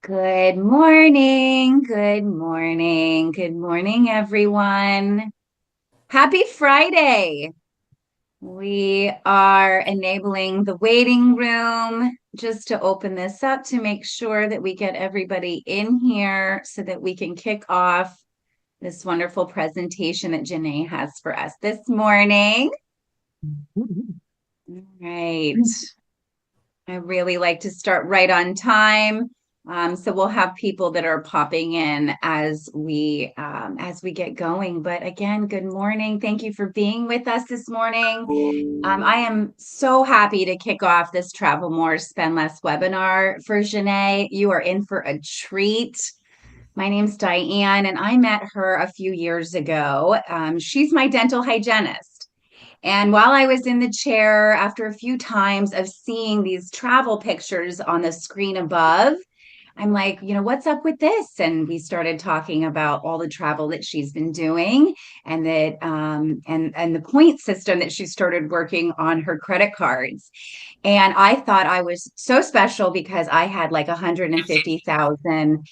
Good morning. Good morning. Good morning, everyone. Happy Friday. We are enabling the waiting room just to open this up to make sure that we get everybody in here so that we can kick off this wonderful presentation that Janae has for us this morning. All right. I really like to start right on time. So we'll have people that are popping in as we get going. But again, good morning. Thank you for being with us this morning. I am so happy to kick off this Travel More, Spend Less webinar for Janae. You are in for a treat. My name's Diane, and I met her a few years ago. She's my dental hygienist. And while I was in the chair, after a few times of seeing these travel pictures on the screen above, I'm like, what's up with this? And we started talking about all the travel that she's been doing and that and the point system that she started working on her credit cards. And I thought I was so special because I had like 150,000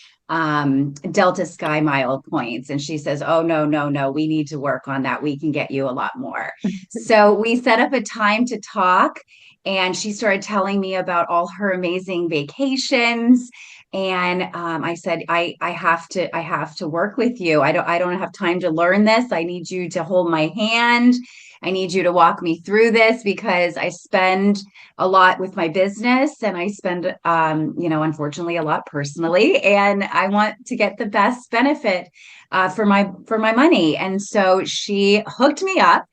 Delta Sky Mile points. And she says, "Oh, no, no, no, we need to work on that. We can get you a lot more." So we set up a time to talk. And she started telling me about all her amazing vacations. And I said, I have to work with you. I don't have time to learn this. I need you to hold my hand. I need you to walk me through this because I spend a lot with my business and I spend, unfortunately a lot personally, and I want to get the best benefit for my money. And so she hooked me up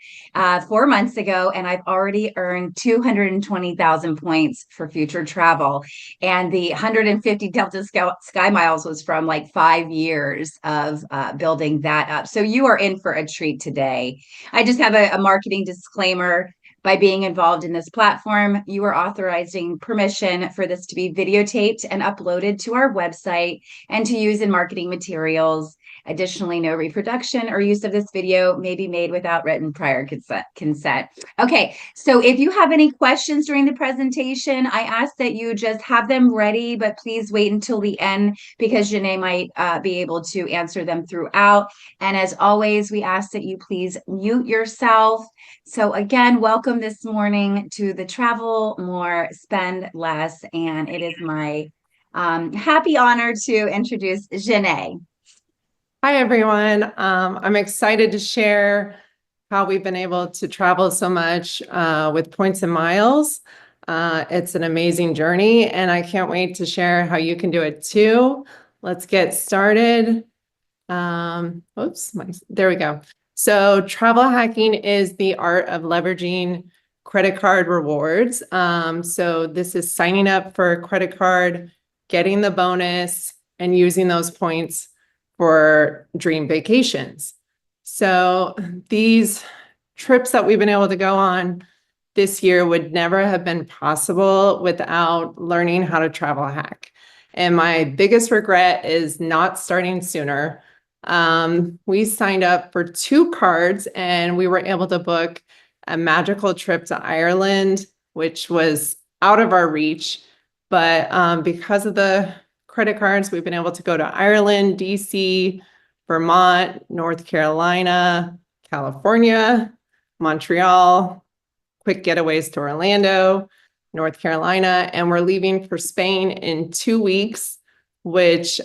4 months ago, and I've already earned 220,000 points for future travel. And the 150 Delta Sky Miles was from like 5 years of building that up. So you are in for a treat today. I just have a marketing disclaimer. By being involved in this platform, you are authorizing permission for this to be videotaped and uploaded to our website and to use in marketing materials. Additionally, no reproduction or use of this video may be made without written prior consent. Okay, so if you have any questions during the presentation, I ask that you just have them ready, but please wait until the end because Janae might be able to answer them throughout. And as always, we ask that you please mute yourself. So again, welcome this morning to the Travel More, Spend Less, and it is my happy honor to introduce Janae. Hi, everyone. I'm excited to share how we've been able to travel so much with points and miles. It's an amazing journey, and I can't wait to share how you can do it too. Let's get started. There we go. So travel hacking is the art of leveraging credit card rewards. So this is signing up for a credit card, getting the bonus, and using those points for dream vacations. So these trips that we've been able to go on this year would never have been possible without learning how to travel hack. And my biggest regret is not starting sooner. We signed up for 2 cards and we were able to book a magical trip to Ireland, which was out of our reach. But because of the credit cards, we've been able to go to Ireland, DC, Vermont, North Carolina, California, Montreal, quick getaways to Orlando, North Carolina, and we're leaving for Spain in 2 weeks, which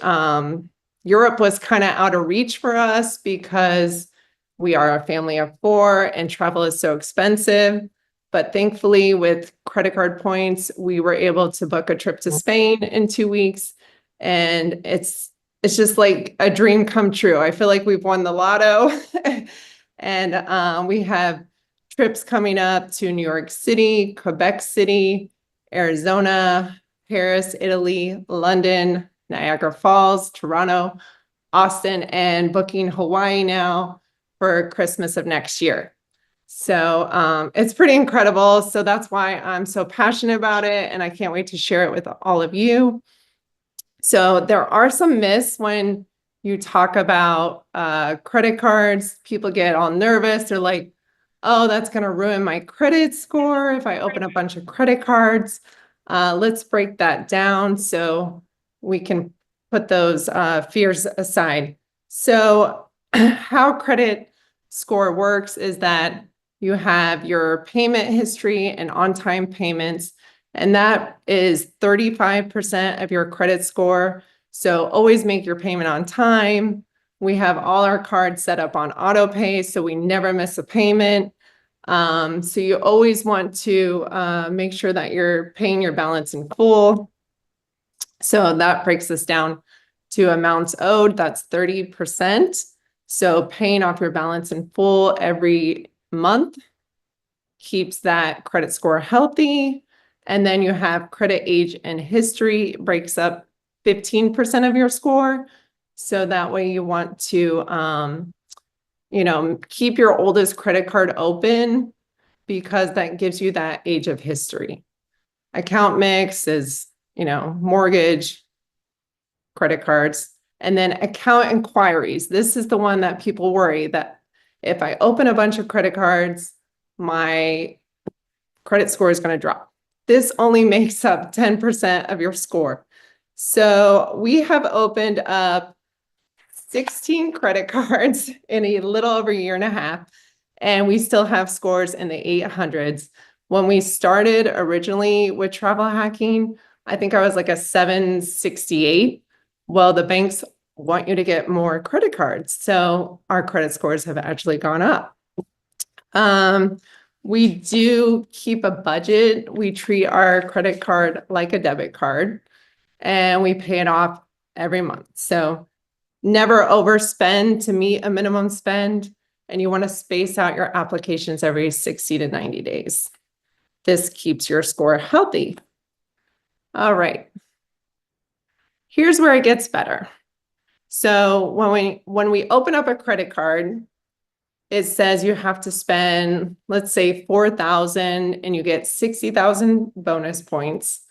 Europe was kind of out of reach for us because we are a family of 4 and travel is so expensive. But thankfully, with credit card points, we were able to book a trip to Spain in 2 weeks. And it's just like a dream come true. I feel like we've won the lotto. And we have trips coming up to New York City, Quebec City, Arizona, Paris, Italy, London, Niagara Falls, Toronto, Austin, and booking Hawaii now for Christmas of next year. So it's pretty incredible. So that's why I'm so passionate about it. And I can't wait to share it with all of you. So there are some myths when you talk about credit cards. People get all nervous. They're like, oh, that's going to ruin my credit score if I open a bunch of credit cards. Let's break that down so we can put those fears aside. So how credit score works is that you have your payment history and on-time payments, and that is 35% of your credit score. So always make your payment on time. We have all our cards set up on auto pay, so we never miss a payment. So you always want to make sure that you're paying your balance in full. So that breaks us down to amounts owed, that's 30%. So paying off your balance in full every month keeps that credit score healthy. And then you have credit age and history breaks up 15% of your score. So that way you want to, keep your oldest credit card open because that gives you that age of history. Account mix is, mortgage, credit cards, and then account inquiries. This is the one that people worry that if I open a bunch of credit cards, my credit score is going to drop. This only makes up 10% of your score. So we have opened up 16 credit cards in a little over a year and a half, and we still have scores in the 800s. When we started originally with travel hacking, I think I was like a 768. Well, the banks want you to get more credit cards, so our credit scores have actually gone up. We do keep a budget. We treat our credit card like a debit card, and we pay it off every month. So never overspend to meet a minimum spend, and you want to space out your applications every 60 to 90 days. This keeps your score healthy. All right. Here's where it gets better. So when we open up a credit card, it says you have to spend, let's say 4,000 and you get 60,000 bonus points.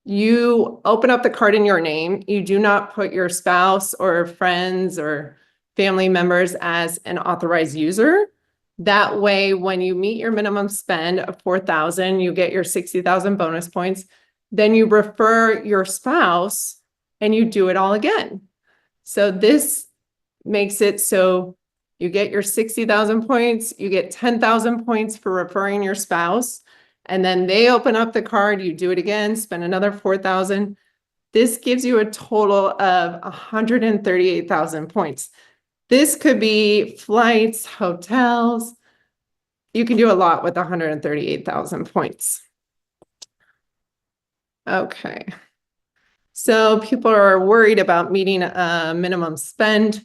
You open up the card in your name. You do not put your spouse or friends or family members as an authorized user. That way, when you meet your minimum spend of 4,000, you get your 60,000 bonus points. Then you refer your spouse and you do it all again. So this makes it so you get your 60,000 points, you get 10,000 points for referring your spouse, and then they open up the card, you do it again, spend another 4,000. This gives you a total of 138,000 points. This could be flights, hotels. You can do a lot with 138,000 points. Okay. So people are worried about meeting a minimum spend.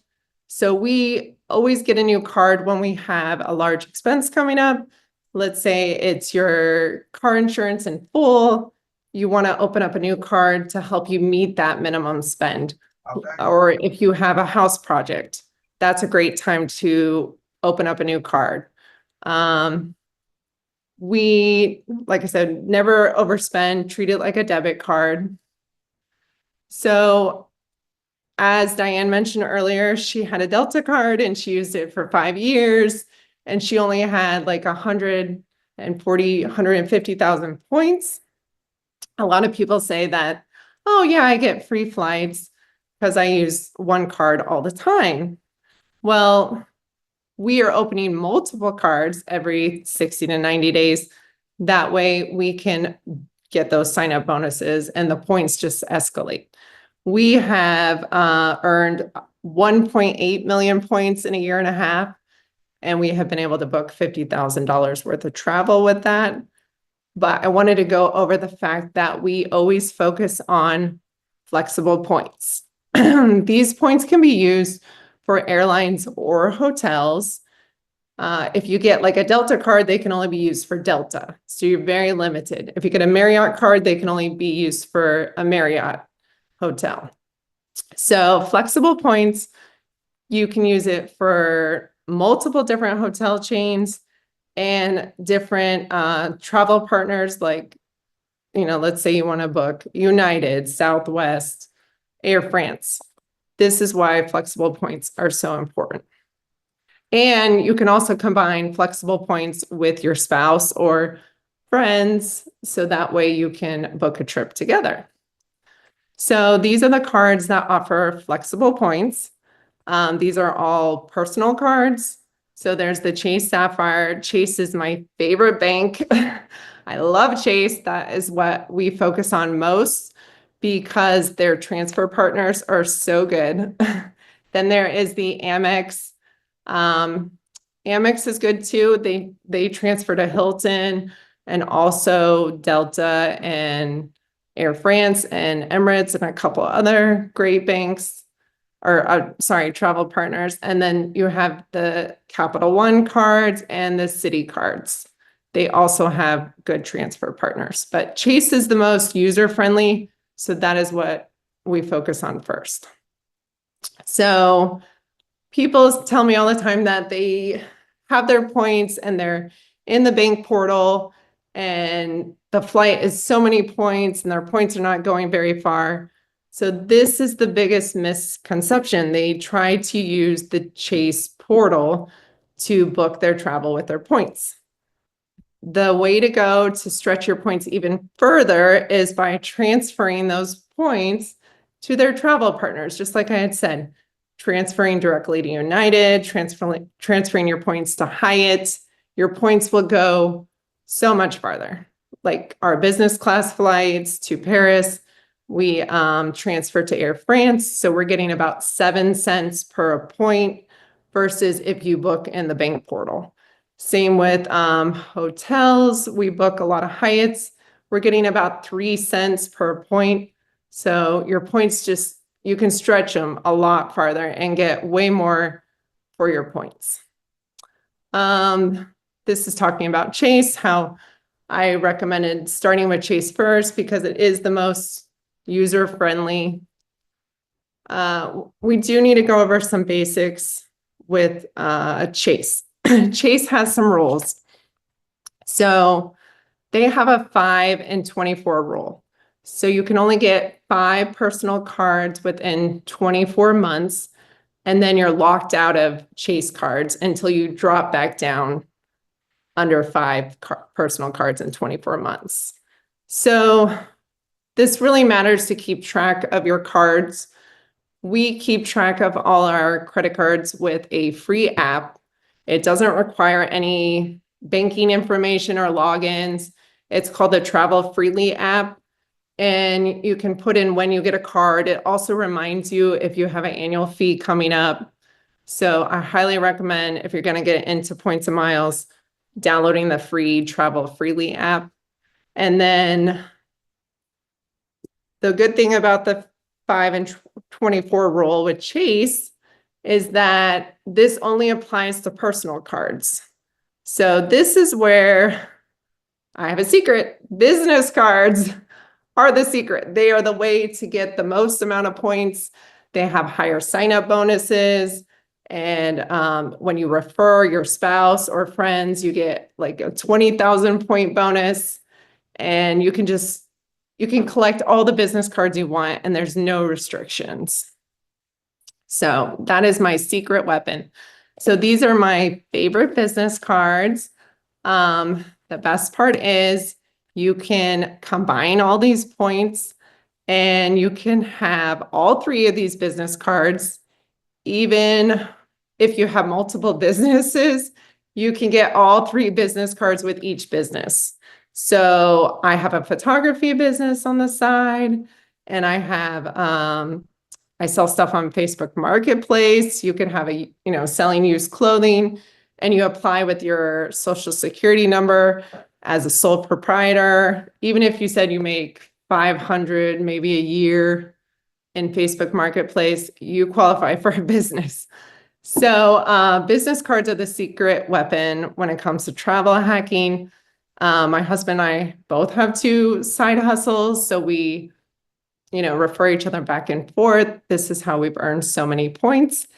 So we always get a new card when we have a large expense coming up. Let's say it's your car insurance in full. You want to open up a new card to help you meet that minimum spend. Okay. Or if you have a house project, that's a great time to open up a new card. We, like I said, never overspend, treat it like a debit card. So as Diane mentioned earlier, she had a Delta card and she used it for 5 years and she only had like 150,000 points. A lot of people say that, oh yeah, I get free flights because I use one card all the time. Well, we are opening multiple cards every 60 to 90 days. That way we can get those sign-up bonuses and the points just escalate. We have earned 1.8 million points in a year and a half, and we have been able to book $50,000 worth of travel with that. But I wanted to go over the fact that we always focus on flexible points. These points can be used for airlines or hotels. If you get like a Delta card, they can only be used for Delta. So you're very limited. If you get a Marriott card, they can only be used for a Marriott hotel. So flexible points, you can use it for multiple different hotel chains and different travel partners. Like, let's say you want to book United, Southwest, Air France. This is why flexible points are so important. And you can also combine flexible points with your spouse or friends, so that way you can book a trip together. So these are the cards that offer flexible points. These are all personal cards. So there's the Chase Sapphire. Chase is my favorite bank. I love Chase. That is what we focus on most because their transfer partners are so good. Then there is the Amex. Amex is good too. They transfer to Hilton and also Delta and Air France and Emirates and a couple other great banks or sorry, travel partners. And then you have the Capital One cards and the Citi cards. They also have good transfer partners, but Chase is the most user-friendly. So that is what we focus on first. So people tell me all the time that they have their points and they're in the bank portal and the flight is so many points and their points are not going very far. So this is the biggest misconception. They try to use the Chase portal to book their travel with their points. The way to go to stretch your points even further is by transferring those points to their travel partners, just like I had said, transferring directly to United, transferring your points to Hyatt. Your points will go so much farther. Like our business class flights to Paris, we transfer to Air France. So we're getting about 7 cents per point versus if you book in the bank portal. Same with hotels. We book a lot of Hyatts. We're getting about 3 cents per point. So your points just, you can stretch them a lot farther and get way more for your points. This is talking about Chase, how I recommended starting with Chase first because it is the most user-friendly. We do need to go over some basics with Chase. Chase has some rules. So they have a 5 and 24 rule. So you can only get 5 personal cards within 24 months, and then you're locked out of Chase cards until you drop back down under 5 personal cards in 24 months. So this really matters to keep track of your cards. We keep track of all our credit cards with a free app. It doesn't require any banking information or logins. It's called the Travel Freely app. And you can put in when you get a card. It also reminds you if you have an annual fee coming up. So I highly recommend if you're going to get into points and miles, downloading the free Travel Freely app. And then the good thing about the 5 and 24 rule with Chase is that this only applies to personal cards. So this is where I have a secret. Business cards are the secret. They are the way to get the most amount of points. They have higher sign-up bonuses. And when you refer your spouse or friends, you get like a 20,000 point bonus. And you can collect all the business cards you want and there's no restrictions. So that is my secret weapon. So these are my favorite business cards. The best part is you can combine all these points and you can have all 3 of these business cards. Even if you have multiple businesses, you can get all 3 business cards with each business. So I have a photography business on the side and I have, I sell stuff on Facebook Marketplace. You can have selling used clothing and you apply with your social security number as a sole proprietor. Even if you said you make 500 maybe a year in Facebook Marketplace, you qualify for a business. So business cards are the secret weapon when it comes to travel hacking. My husband and I both have 2 side hustles. So we refer each other back and forth. This is how we've earned so many points.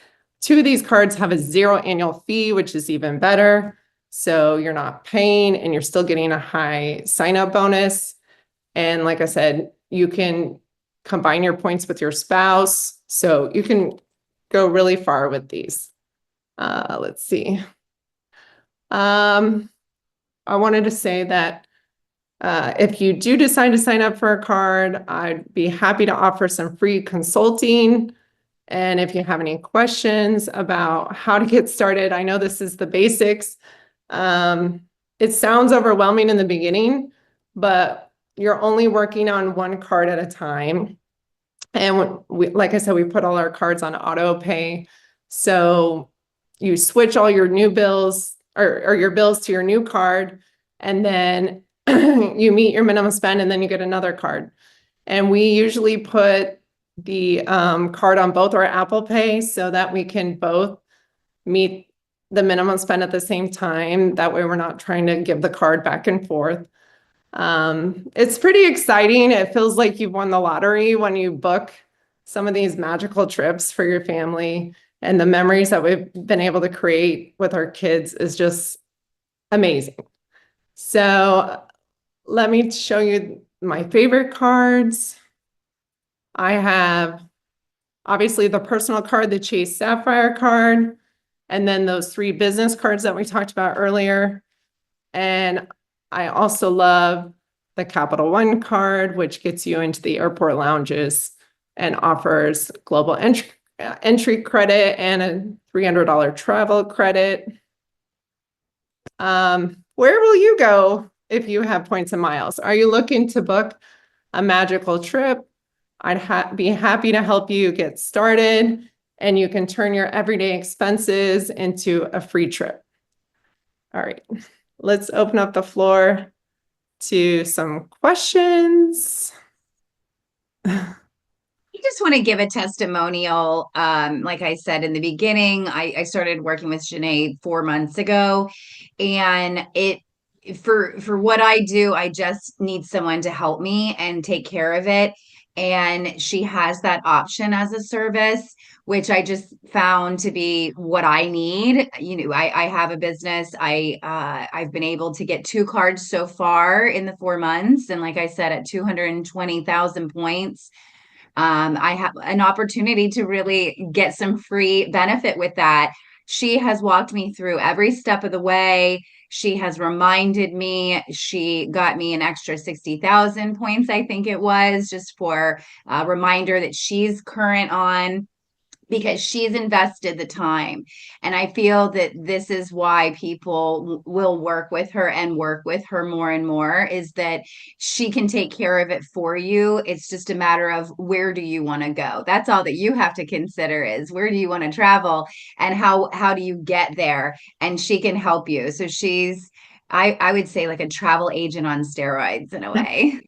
2 of these cards have a 0 annual fee, which is even better. So you're not paying and you're still getting a high sign-up bonus. And like I said, you can combine your points with your spouse. So you can go really far with these. Let's see. I wanted to say that If you do decide to sign up for a card, I'd be happy to offer some free consulting. And if you have any questions about how to get started, I know this is the basics. It sounds overwhelming in the beginning, but you're only working on one card at a time. And like I said, we put all our cards on auto pay. So you switch all your new bills or your bills to your new card, and then you meet your minimum spend, and then you get another card. And we usually put the card on both our Apple Pay so that we can both meet the minimum spend at the same time. That way we're not trying to give the card back and forth. It's pretty exciting. It feels like you've won the lottery when you book some of these magical trips for your family, and the memories that we've been able to create with our kids is just amazing. So let me show you my favorite cards. I have obviously the personal card, the Chase Sapphire card, and then those 3 business cards that we talked about earlier. And I also love the Capital One card, which gets you into the airport lounges and offers global entry credit and a $300 travel credit. Where will you go if you have points and miles? Are you looking to book a magical trip? I'd be happy to help you get started, and you can turn your everyday expenses into a free trip. All right, let's open up the floor to some questions. I just want to give a testimonial. Like I said in the beginning, I started working with Janae 4 months ago, and for what I do, I just need someone to help me and take care of it. And she has that option as a service, which I just found to be what I need. I have a business. I've been able to get 2 cards so far in the 4 months, and like I said, at 220,000 points. I have an opportunity to really get some free benefit with that. She has walked me through every step of the way. She has reminded me. She got me an extra 60,000 points, I think it was, just for a reminder that she's current on, because she's invested the time. And I feel that this is why people will work with her and work with her more and more, is that she can take care of it for you. It's just a matter of, where do you want to go? That's all that you have to consider, is where do you want to travel, and how do you get there? And she can help you. So she's, I would say, like a travel agent on steroids in a way.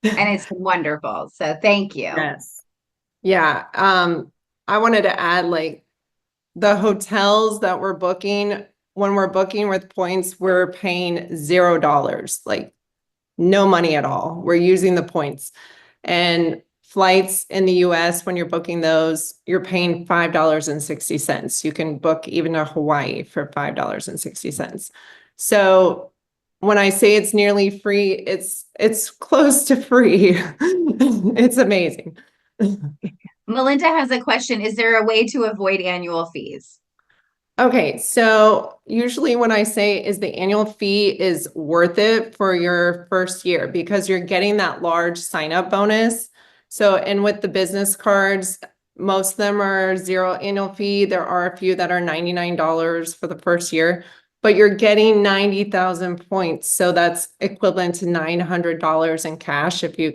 And it's wonderful. So thank you. Yes. Yeah. I wanted to add, like, the hotels that we're booking, when we're booking with points, we're paying $0, like no money at all. We're using the points. And flights in the US, when you're booking those, you're paying $5.60. You can book even to Hawaii for $5.60. So when I say it's nearly free, it's close to free. It's amazing. Melinda has a question. Is there a way to avoid annual fees? Okay, so usually when I say, is the annual fee is worth it for your first year, because you're getting that large sign up bonus. So, and with the business cards, most of them are 0 annual fee. There are a few that are $99 for the first year, but you're getting 90,000 points. So that's equivalent to $900 in cash if you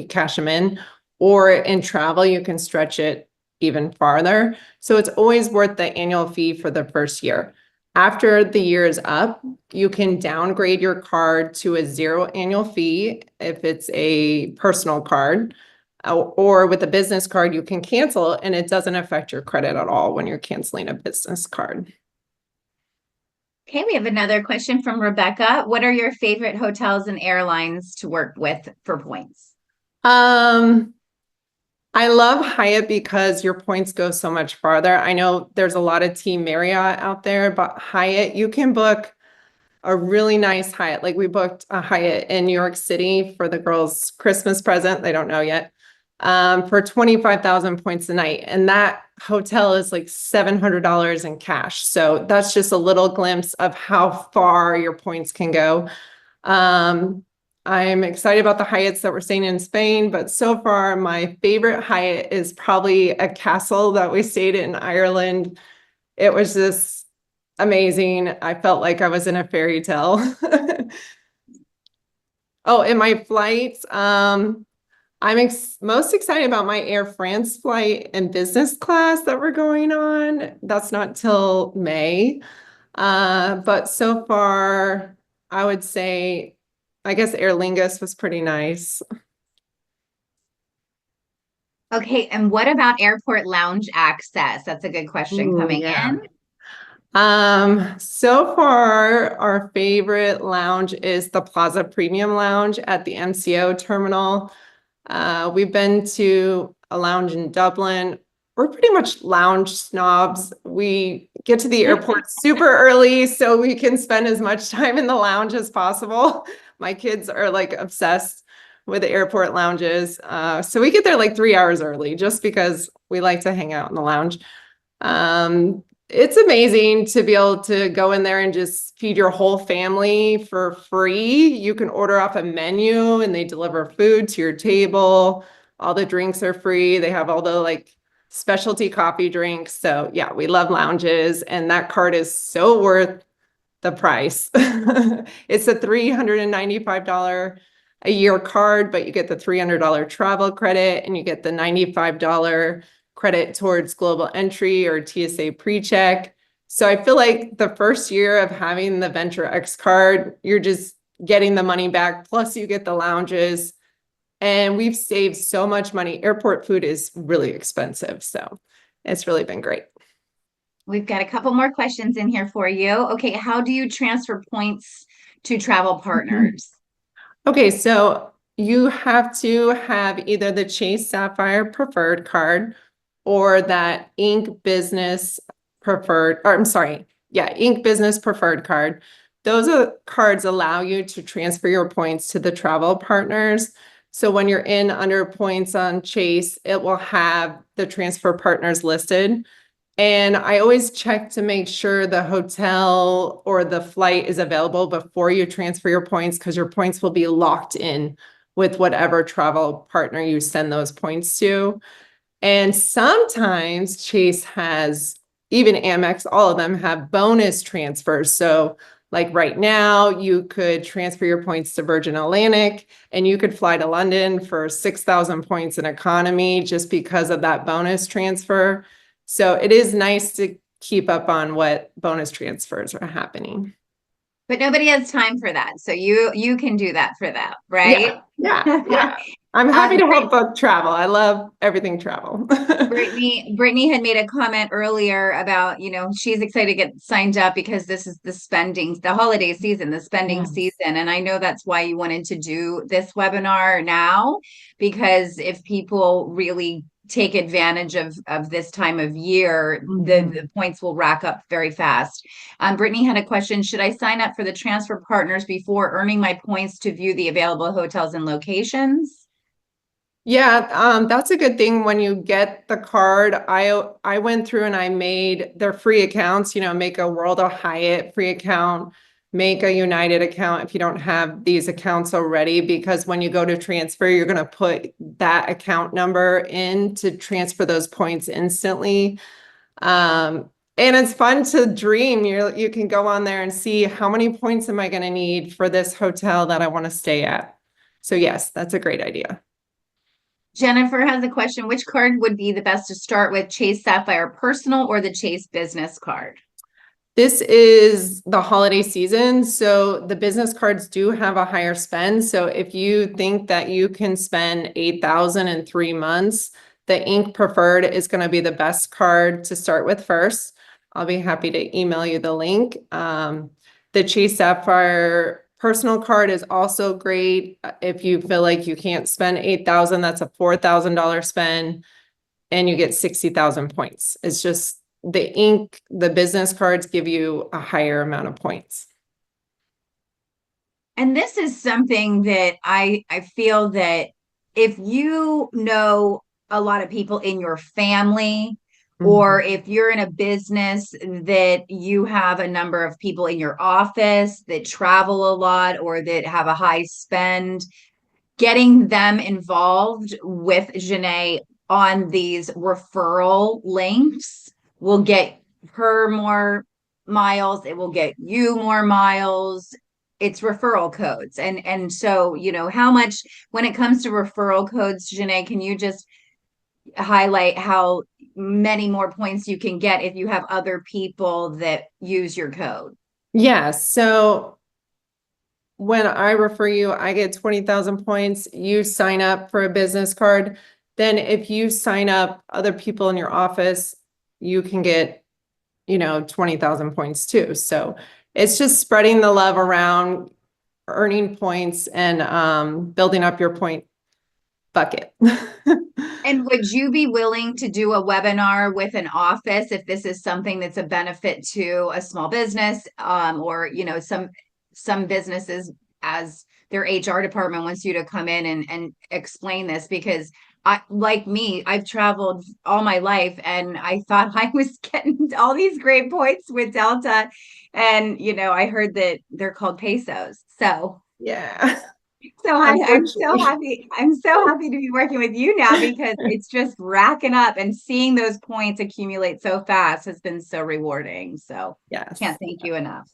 cash them in, or in travel, you can stretch it even farther. So it's always worth the annual fee for the first year. After the year is up, you can downgrade your card to a 0 annual fee if it's a personal card, or with a business card, you can cancel and it doesn't affect your credit at all when you're canceling a business card. Okay, we have another question from Rebecca. What are your favorite hotels and airlines to work with for points? I love Hyatt because your points go so much farther. I know there's a lot of Team Marriott out there, but Hyatt, you can book a really nice Hyatt. Like, we booked a Hyatt in New York City for the girls' Christmas present. They don't know yet. For 25,000 points a night. And that hotel is like $700 in cash. So that's just a little glimpse of how far your points can go. I'm excited about the Hyatts that we're staying in Spain, but so far my favorite Hyatt is probably a castle that we stayed in Ireland. It was just amazing. I felt like I was in a fairy tale. Oh, and my flights, I'm most excited about my Air France flight and business class that we're going on. That's not till May. But so far, I would say, I guess Aer Lingus was pretty nice. Okay, and what about airport lounge access? That's a good question Ooh, coming yeah. in. So far, our favorite lounge is the Plaza Premium Lounge at the MCO terminal. We've been to a lounge in Dublin. We're pretty much lounge snobs. We get to the airport super early so we can spend as much time in the lounge as possible. My kids are like obsessed with the airport lounges. So we get there like 3 hours early just because we like to hang out in the lounge. It's amazing to be able to go in there and just feed your whole family for free. You can order off a menu and they deliver food to your table. All the drinks are free. They have all the like specialty coffee drinks. So yeah, we love lounges and that card is so worth the price. It's a $395 a year card, but you get the $300 travel credit and you get the $95 credit towards global entry or TSA pre-check. So I feel like the first year of having the Venture X card, you're just getting the money back, plus you get the lounges. And we've saved so much money. Airport food is really expensive. So it's really been great. We've got a couple more questions in here for you. Okay, how do you transfer points to travel partners? Okay, so you have to have either the Chase Sapphire Preferred card or that Inc. Business Preferred, or I'm sorry, yeah, Inc. Business Preferred card. Those are cards allow you to transfer your points to the travel partners. So when you're in under points on Chase, it will have the transfer partners listed. And I always check to make sure the hotel or the flight is available before you transfer your points because your points will be locked in with whatever travel partner you send those points to. And sometimes Chase has, even Amex, all of them have bonus transfers. So like right now, you could transfer your points to Virgin Atlantic and you could fly to London for 6,000 points in economy just because of that bonus transfer. So it is nice to keep up on what bonus transfers are happening. But nobody has time for that. So you can do that for them, Yeah, right? yeah. I'm happy to Brit- help book travel. I love everything travel. Brittany had made a comment earlier about, she's excited to get signed up because this is the holiday season, the spending Yes. season. And I know that's why you wanted to do this webinar now, because if people really take advantage of this time of year, the points will rack up very fast. Brittany had a question. Should I sign up for the transfer partners before earning my points to view the available hotels and locations? Yeah, that's a good thing when you get the card. I went through and I made their free accounts, make a World of Hyatt free account, make a United account if you don't have these accounts already, because when you go to transfer, you're going to put that account number in to transfer those points instantly. And it's fun to dream. You can go on there and see how many points am I going to need for this hotel that I want to stay at. So yes, that's a great idea. Jennifer has a question. Which card would be the best to start with, Chase Sapphire Personal or the Chase Business card? This is the holiday season, so the business cards do have a higher spend. So if you think that you can spend 8,000 in 3 months, the Inc. Preferred is going to be the best card to start with first. I'll be happy to email you the link. The Chase Sapphire Personal card is also great. If you feel like you can't spend 8,000, that's a $4,000 spend, and you get 60,000 points. It's just the business cards give you a higher amount of points. And this is something that I feel that if you know a lot of people in your family Or Mhm. if you're in a business that you have a number of people in your office that travel a lot or that have a high spend, getting them involved with Janae on these referral links will get her more miles. It will get you more miles. It's referral codes. And so, how much when it comes to referral codes, Janae, can you just highlight how many more points you can get if you have other people that use your code? Yeah, so when I refer you, I get 20,000 points. You sign up for a business card. Then if you sign up other people in your office, you can get, 20,000 points too. So it's just spreading the love around, earning points and building up your point bucket. And would you be willing to do a webinar with an office if this is something that's a benefit to a small business, or some businesses, as their HR department wants you to come in and explain this? Because like me, I've traveled all my life and I thought I was getting all these great points with Delta, and I heard that they're called pesos. So Yeah, I'm so unfortunately. happy. I'm so happy to be working with you now because it's just racking up, and seeing those points accumulate so fast has been so rewarding. So Yes. can't thank you enough.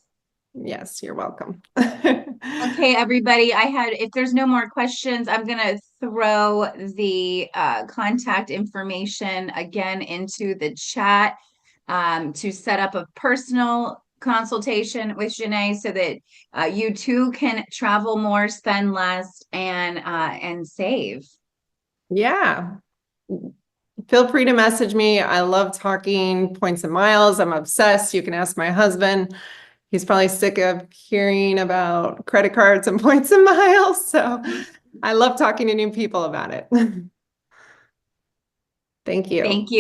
Yes, you're welcome. Okay, everybody, if there's no more questions, I'm gonna throw the contact information again into the chat, to set up a personal consultation with Janae so that you too can travel more, spend less, and save. Yeah. Feel free to message me. I love talking points and miles. I'm obsessed. You can ask my husband. He's probably sick of hearing about credit cards and points and miles. So I love talking to new people about it. Thank you. Thank you.